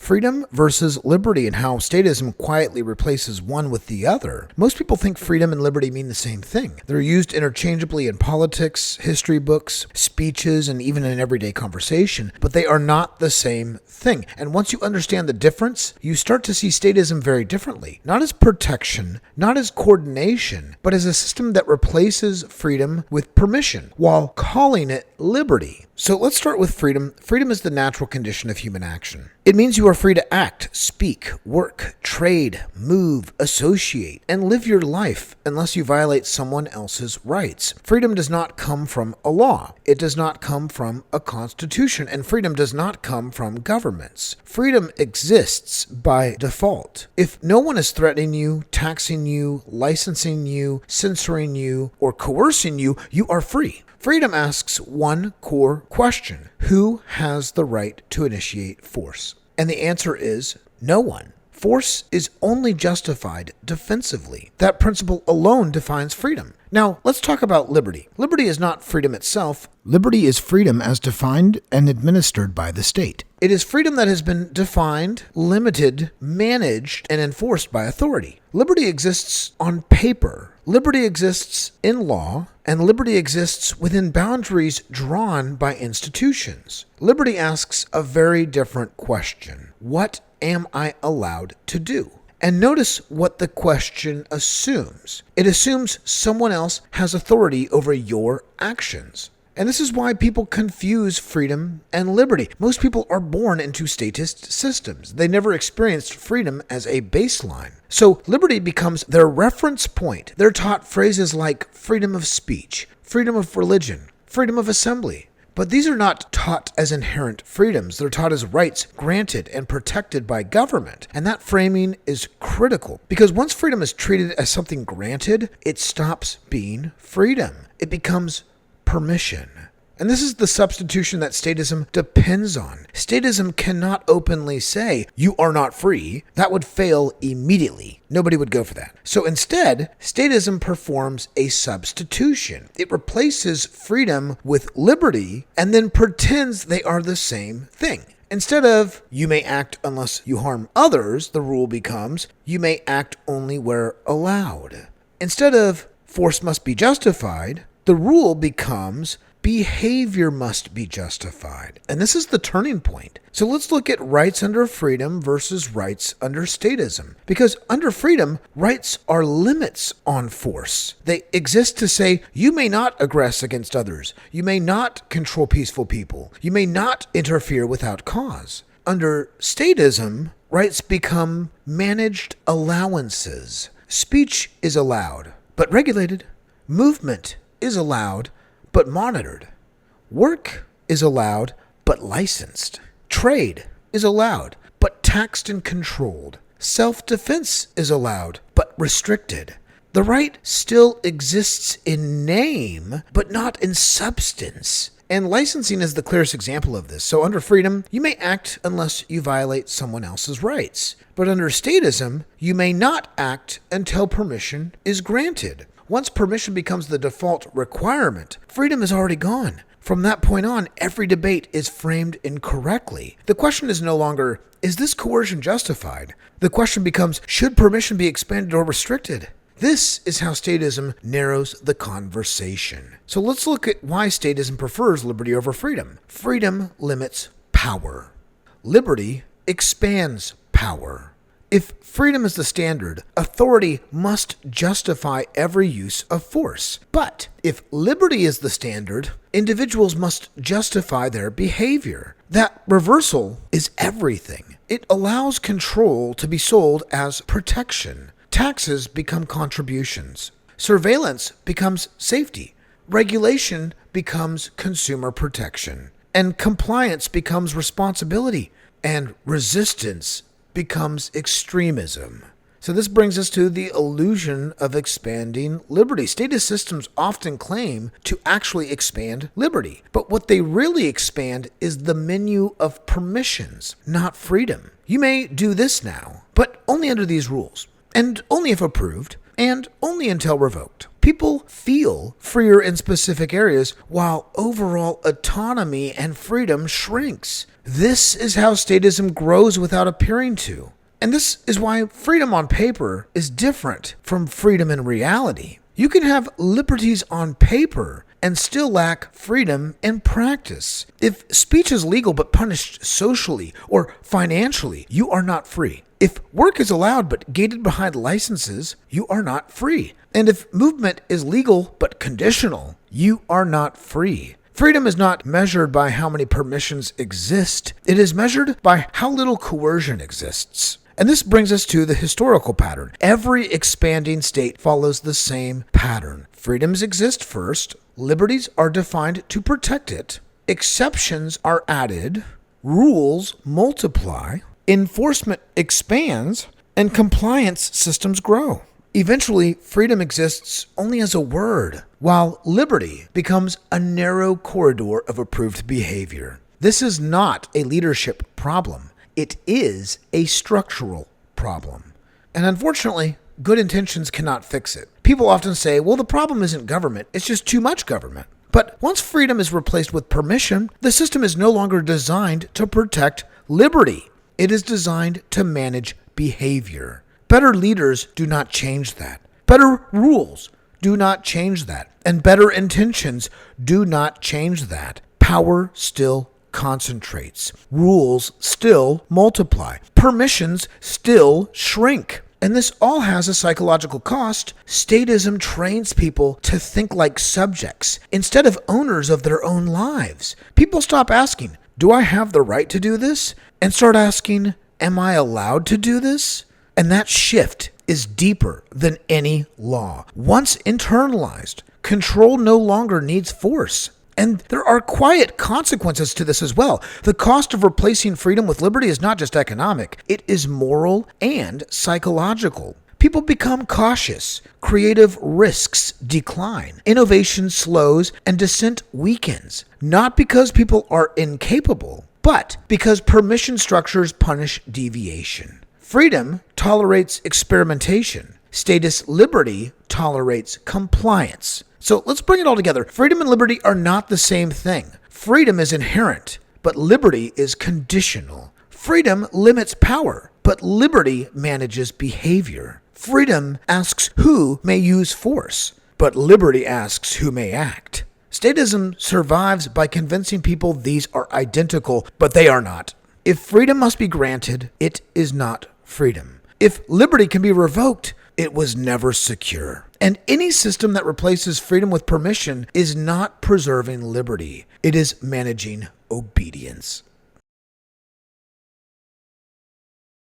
Freedom versus liberty and how statism quietly replaces one with the other. Most people think freedom and liberty mean the same thing. They're used interchangeably in politics, history books, speeches, and even in everyday conversation, but they are not the same thing. And once you understand the difference, you start to see statism very differently. Not as protection, not as coordination, but as a system that replaces freedom with permission while calling it liberty. So let's start with freedom. Freedom is the natural condition of human action. It means you are free to act, speak, work, trade, move, associate, and live your life unless you violate someone else's rights. Freedom does not come from a law. It does not come from a constitution, and freedom does not come from governments. Freedom exists by default. If no one is threatening you, taxing you, licensing you, censoring you, or coercing you, you are free. Freedom asks one core question: who has the right to initiate force? And the answer is no one. Force is only justified defensively. That principle alone defines freedom. Now, let's talk about liberty. Liberty is not freedom itself. Liberty is freedom as defined and administered by the state. It is freedom that has been defined, limited, managed, and enforced by authority. Liberty exists on paper. Liberty exists in law, and liberty exists within boundaries drawn by institutions. Liberty asks a very different question. What am I allowed to do? And notice what the question assumes. It assumes someone else has authority over your actions. And this is why people confuse freedom and liberty. Most people are born into statist systems. They never experienced freedom as a baseline. So liberty becomes their reference point. They're taught phrases like freedom of speech, freedom of religion, freedom of assembly. But these are not taught as inherent freedoms. They're taught as rights granted and protected by government. And that framing is critical because once freedom is treated as something granted, it stops being freedom. It becomes permission. And this is the substitution that statism depends on. Statism cannot openly say, you are not free. That would fail immediately. Nobody would go for that. So instead, statism performs a substitution. It replaces freedom with liberty and then pretends they are the same thing. Instead of, you may act unless you harm others, the rule becomes, you may act only where allowed. Instead of, force must be justified, the rule becomes, behavior must be justified. And this is the turning point. So let's look at rights under freedom versus rights under statism. Because under freedom, rights are limits on force. They exist to say, you may not aggress against others. You may not control peaceful people. You may not interfere without cause. Under statism, rights become managed allowances. Speech is allowed, but regulated. Movement is allowed, but monitored. Work is allowed, but licensed. Trade is allowed, but taxed and controlled. Self-defense is allowed, but restricted. The right still exists in name, but not in substance. And licensing is the clearest example of this. So under freedom, you may act unless you violate someone else's rights. But under statism, you may not act until permission is granted. Once permission becomes the default requirement, freedom is already gone. From that point on, every debate is framed incorrectly. The question is no longer, is this coercion justified? The question becomes, should permission be expanded or restricted? This is how statism narrows the conversation. So let's look at why statism prefers liberty over freedom. Freedom limits power. Liberty expands power. If freedom is the standard, authority must justify every use of force. But if liberty is the standard, individuals must justify their behavior. That reversal is everything. It allows control to be sold as protection. Taxes become contributions. Surveillance becomes safety. Regulation becomes consumer protection. And compliance becomes responsibility. And resistance becomes extremism. So this brings us to the illusion of expanding liberty. Statist systems often claim to actually expand liberty, but what they really expand is the menu of permissions, not freedom. You may do this now, but only under these rules, and only if approved, and only until revoked. People feel freer in specific areas while overall autonomy and freedom shrinks. This is how statism grows without appearing to. And this is why freedom on paper is different from freedom in reality. You can have liberties on paper and still lack freedom in practice. If speech is legal but punished socially or financially, you are not free. If work is allowed but gated behind licenses, you are not free. And if movement is legal but conditional, you are not free. Freedom is not measured by how many permissions exist. It is measured by how little coercion exists. And this brings us to the historical pattern. Every expanding state follows the same pattern. Freedoms exist first, liberties are defined to protect it, exceptions are added, rules multiply, enforcement expands, and compliance systems grow. Eventually, freedom exists only as a word, while liberty becomes a narrow corridor of approved behavior. This is not a leadership problem. It is a structural problem. And unfortunately, good intentions cannot fix it. People often say, well, the problem isn't government, it's just too much government. But once freedom is replaced with permission, the system is no longer designed to protect liberty. It is designed to manage behavior. Better leaders do not change that. Better rules do not change that. And better intentions do not change that. Power still concentrates. Rules still multiply. Permissions still shrink. And this all has a psychological cost. Statism trains people to think like subjects instead of owners of their own lives. People stop asking, do I have the right to do this? And start asking, am I allowed to do this? And that shift is deeper than any law. Once internalized, control no longer needs force. And there are quiet consequences to this as well. The cost of replacing freedom with liberty is not just economic, it is moral and psychological. People become cautious, creative risks decline, innovation slows, and dissent weakens. Not because people are incapable, but because permission structures punish deviation. Freedom tolerates experimentation. Status liberty tolerates compliance. So let's bring it all together. Freedom and liberty are not the same thing. Freedom is inherent, but liberty is conditional. Freedom limits power, but liberty manages behavior. Freedom asks who may use force, but liberty asks who may act. Statism survives by convincing people these are identical, but they are not. If freedom must be granted, it is not freedom. If liberty can be revoked, it was never secure. And any system that replaces freedom with permission is not preserving liberty. It is managing obedience.